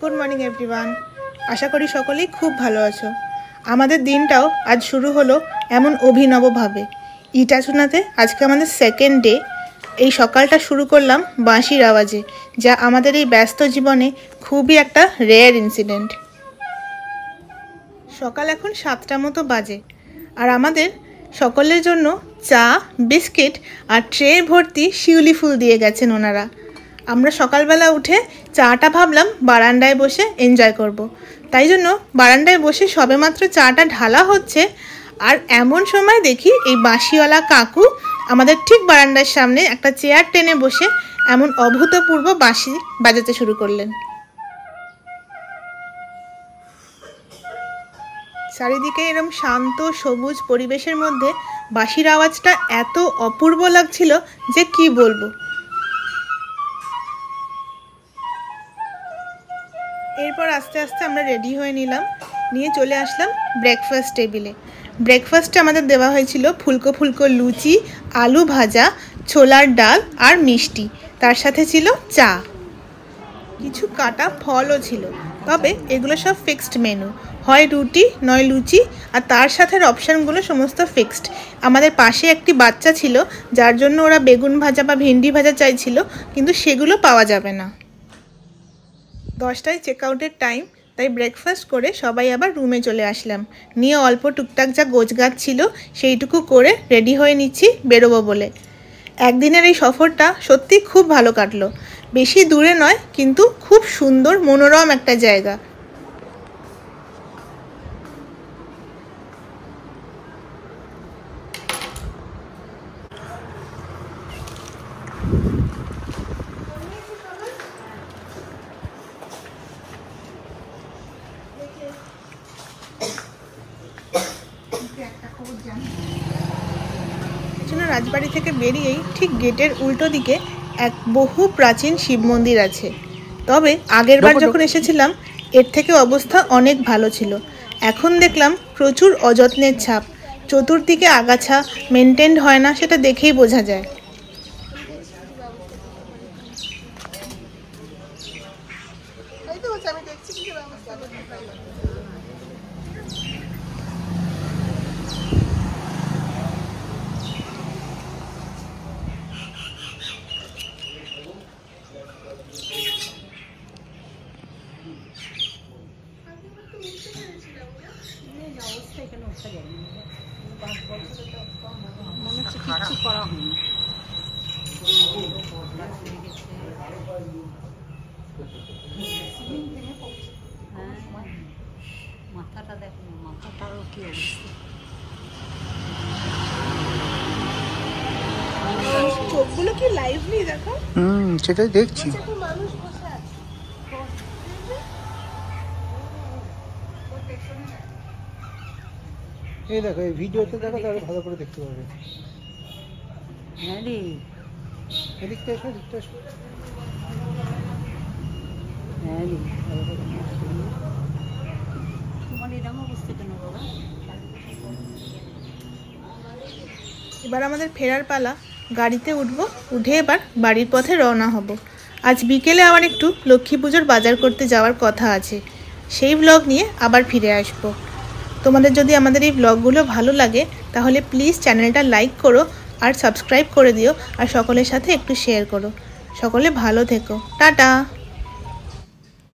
Good morning everyone. आशा करी सकलेई खूब भालो आछो। आमादेर दिनटाओ आज शुरू हलो एमन अभिनवभावे। इटाचुनाते आजके आमादेर सेकेंड डे। এই সকালটা শুরু করলাম বাঁশির আওয়াজে, যা আমাদের এই ব্যস্ত জীবনে খুবই একটা রেয়ার ইনসিডেন্ট। সকাল এখন 7টা মতো বাজে আর আমাদের সকলের জন্য চা, বিস্কিট আর ট্রে ভর্তি শিউলি ফুল দিয়ে গেছেন ওনারা। আমরা সকালবেলা উঠে চাটা ভাবলাম বারান্দায় বসে এনজয় করব। তাই জন্য বারান্দায় বসে সবেমাত্র চাটা ঢালা হচ্ছে আর এমন সময় দেখি এই বাঁশিওয়ালা কাকু আমাদের ঠিক বারান্দার সামনে একটা চেয়ার টেনে বসে এমন অভূতপূর্ব বাঁশি বাজাতে শুরু করলেন। চারিদিকে এরকম শান্ত সবুজ পরিবেশের মধ্যে বাঁশির আওয়াজটা এত অপূর্ব লাগছিল যে কি বলবো। এরপর আস্তে আস্তে আমরা রেডি হয়ে নিয়ে চলে আসলাম ব্রেকফাস্ট টেবিলে। ব্রেকফাস্টে আমাদের দেওয়া হয়েছিল ফুলকো ফুলকো লুচি, আলু ভাজা, ছোলার ডাল আর মিষ্টি, তার সাথে ছিল চা, কিছু কাটা ফলও ছিল। তবে এগুলো সব ফিক্সড মেনু, হয় রুটি নয় লুচি, আর তার সাথে অপশানগুলো সমস্ত ফিক্সড। আমাদের পাশে একটি বাচ্চা ছিল যার জন্য ওরা বেগুন ভাজা বা ভেন্ডি ভাজা চাইছিল, কিন্তু সেগুলো পাওয়া যাবে না। 10টায় চেক আউটের টাইম, তাই ব্রেকফাস্ট করে সবাই আবার রুমে চলে আসলাম। নিয়ে অল্প টুকটাক যা গোছগাছ ছিল সেইটুকু করে রেডি হয়ে নিচ্ছি বেরোবো বলে। একদিনের এই সফরটা সত্যি খুব ভালো কাটলো। বেশি দূরে নয়, কিন্তু খুব সুন্দর মনোরম একটা জায়গা। রাজবাড়ি থেকে বেরিয়েই ঠিক গেটের উল্টো দিকে এক বহু প্রাচীন শিব মন্দির আছে। তবে আগেরবার যখন এসেছিলাম এর থেকে অবস্থা অনেক ভালো ছিল। এখন দেখলাম প্রচুর অযত্নের ছাপ, চতুর্দিকে আগাছা মেনটেন্ড হয় না, সেটা দেখেই বোঝা যায়। মাথাটা দেখো, মাথাটারও কি অবস্থা। চোখগুলো কি লাইভলি দেখো। সেটাই দেখছি। এই দেখো, এই ভিডিওতে দেখো তাহলে ভালো করে দেখতে পাবে। হ্যাঁ রে, এদিকটা এসো, এদিকটা এসো। হ্যাঁ রে, তোমার এরকম অবস্থা কেন বাবা? এবার আমাদের ফেরার পালা। গাড়িতে উঠবো, উঠে এবার বাড়ির পথে রওনা হব। আজ বিকেলে আবার একটু লক্ষ্মী পুজোর বাজার করতে যাওয়ার কথা আছে, সেই ব্লগ নিয়ে আবার ফিরে আসব। তোমাদের যদি আমাদের এই ব্লগগুলো ভালো লাগে তাহলে প্লিজ চ্যানেলটা লাইক করো আর সাবস্ক্রাইব করে দিও, আর সকলের সাথে একটু শেয়ার করো। সকলে ভালো থেকো, টাটা।